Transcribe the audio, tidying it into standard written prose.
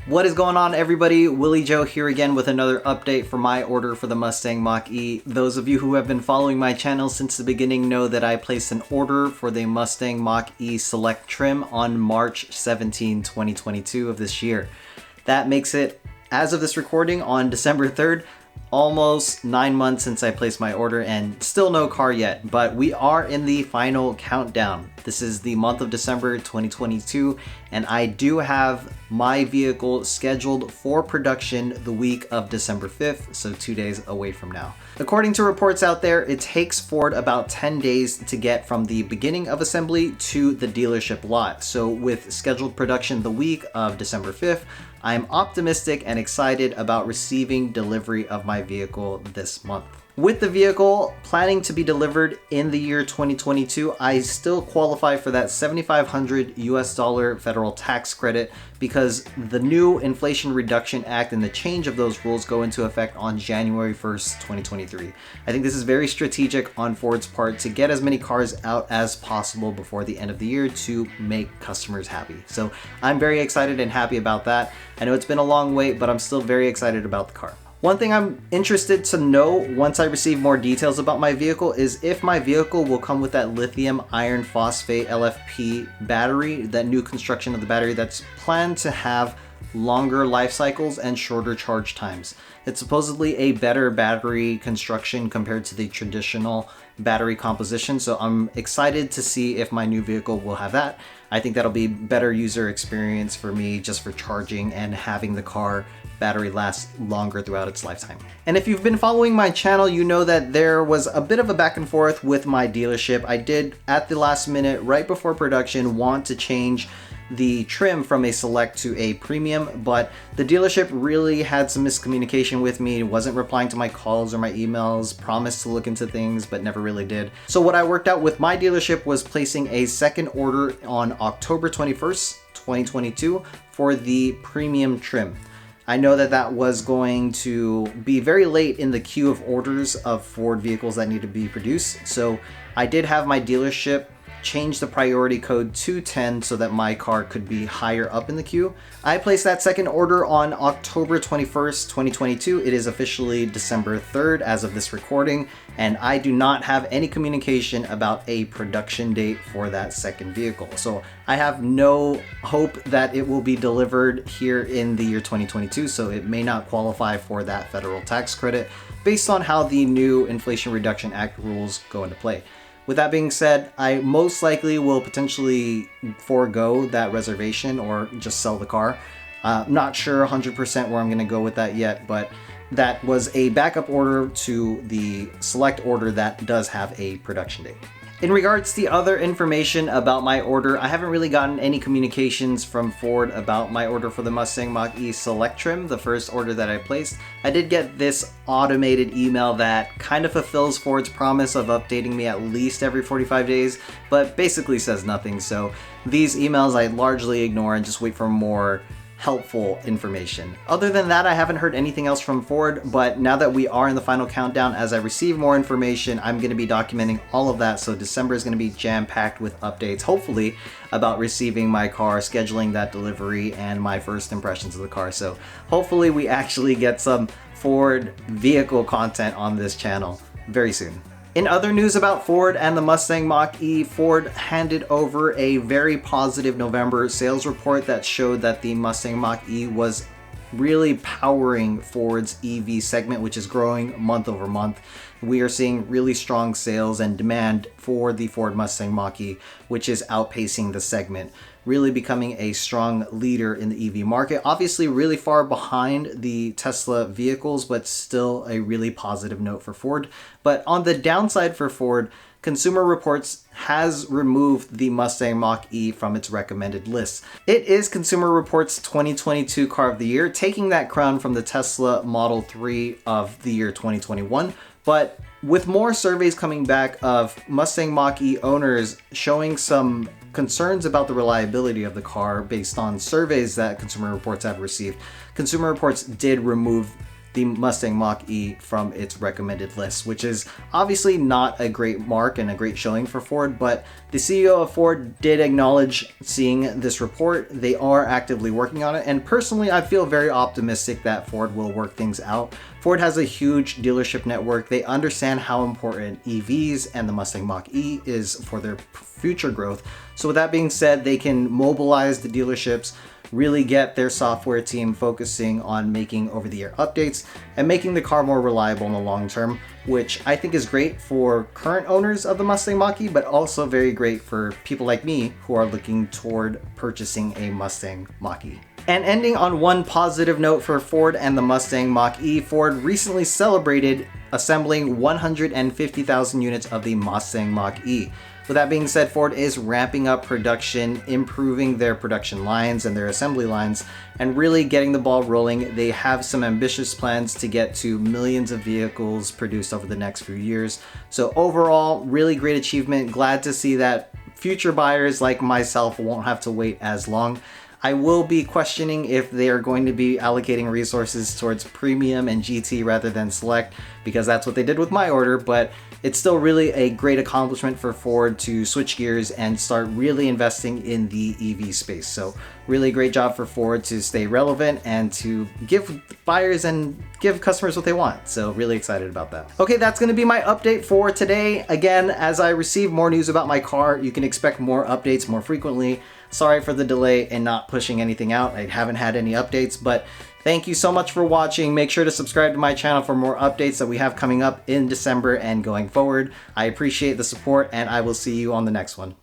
What is going on, everybody? Willie Joe here again with another update for my order for the Mustang Mach E. Those of you who have been following my channel since the beginning know that I placed an order for the Mustang Mach E Select trim on March 17, 2022 of this year. That makes it, as of this recording, on December 3rd, almost 9 months since I placed my order and still no car yet, but we are in the final countdown. This is the month of December 2022 and I do have my vehicle scheduled for production the week of December 5th, so 2 days away from now. According to reports out there, it takes Ford about 10 days to get from the beginning of assembly to the dealership lot. So with scheduled production the week of December 5th, I'm optimistic and excited about receiving delivery of my vehicle this month. With the vehicle planning to be delivered in the year 2022, I still qualify for that $7,500 US federal tax credit because the new Inflation Reduction Act and the change of those rules go into effect on January 1st, 2023. I think this is very strategic on Ford's part to get as many cars out as possible before the end of the year to make customers happy. So I'm very excited and happy about that. I know it's been a long wait, but I'm still very excited about the car. One thing I'm interested to know once I receive more details about my vehicle is if my vehicle will come with that lithium iron phosphate LFP battery, that new construction of the battery that's planned to have longer life cycles and shorter charge times. It's supposedly a better battery construction compared to the traditional battery composition, so I'm excited to see if my new vehicle will have that. I think that'll be better user experience for me just for charging and having the car battery last longer throughout its lifetime. And if you've been following my channel, you know that there was a bit of a back and forth with my dealership. I did, at the last minute, right before production, want to change the trim from a Select to a Premium, but the dealership really had some miscommunication with me. It wasn't replying to my calls or my emails, promised to look into things, but never really did. So what I worked out with my dealership was placing a second order on October 21st, 2022 for the Premium trim. I know that that was going to be very late in the queue of orders of Ford vehicles that need to be produced. So I did have my dealership change the priority code to 10 so that my car could be higher up in the queue. I placed that second order on October 21st, 2022. It is officially December 3rd as of this recording, and I do not have any communication about a production date for that second vehicle. So I have no hope that it will be delivered here in the year 2022, so it may not qualify for that federal tax credit based on how the new Inflation Reduction Act rules go into play. With that being said, I most likely will potentially forego that reservation or just sell the car. Not sure 100% where I'm going to go with that yet, but that was a backup order to the Select order that does have a production date. In regards to the other information about my order, I haven't really gotten any communications from Ford about my order for the Mustang Mach E Select trim, the first order that I placed. I did get this automated email that kind of fulfills Ford's promise of updating me at least every 45 days, but basically says nothing. So these emails I largely ignore and just wait for more helpful information. Other than that, I haven't heard anything else from Ford, but now that we are in the final countdown, as I receive more information, I'm going to be documenting all of that. So December is going to be jam-packed with updates, hopefully, about receiving my car, scheduling that delivery, and my first impressions of the car. So hopefully we actually get some Ford vehicle content on this channel very soon. In other news about Ford and the Mustang Mach E, Ford handed over a very positive November sales report that showed that the Mustang Mach E was really powering Ford's EV segment, which is growing month over month. We are seeing really strong sales and demand for the Ford Mustang Mach E, which is outpacing the segment, really becoming a strong leader in the EV market. Obviously really far behind the Tesla vehicles, but still a really positive note for Ford. But on the downside for Ford, Consumer Reports has removed the Mustang Mach E from its recommended list. It is Consumer Reports' 2022 car of the year, taking that crown from the Tesla Model 3 of the year 2021. But with more surveys coming back of Mustang Mach E owners showing some concerns about the reliability of the car based on surveys that Consumer Reports have received, Consumer Reports did remove the Mustang Mach E from its recommended list, which is obviously not a great mark and a great showing for Ford, but the CEO of Ford did acknowledge seeing this report. They are actively working on it, and personally I feel very optimistic that Ford will work things out. Ford has a huge dealership network. They understand how important EVs and the Mustang Mach E is for their future growth. So with that being said, they can mobilize the dealerships, really get their software team focusing on making over-the-air updates and making the car more reliable in the long term, which I think is great for current owners of the Mustang Mach E, but also very great for people like me who are looking toward purchasing a Mustang Mach E. And ending on one positive note for Ford and the Mustang Mach E, Ford recently celebrated assembling 150,000 units of the Mustang Mach E. With that being said, Ford is ramping up production, improving their production lines and their assembly lines, and really getting the ball rolling. They have some ambitious plans to get to millions of vehicles produced over the next few years. So overall, really great achievement. Glad to see that future buyers like myself won't have to wait as long. I will be questioning if they are going to be allocating resources towards premium and GT rather than select, because that's what they did with my order, but it's still really a great accomplishment for Ford to switch gears and start really investing in the EV space. So really great job for Ford to stay relevant and to give buyers and give customers what they want. So really excited about that. Okay, that's gonna be my update for today. Again, as I receive more news about my car, you can expect more updates more frequently. Sorry for the delay and not pushing anything out. I haven't had any updates, but thank you so much for watching. Make sure to subscribe to my channel for more updates that we have coming up in December and going forward. I appreciate the support, and I will see you on the next one.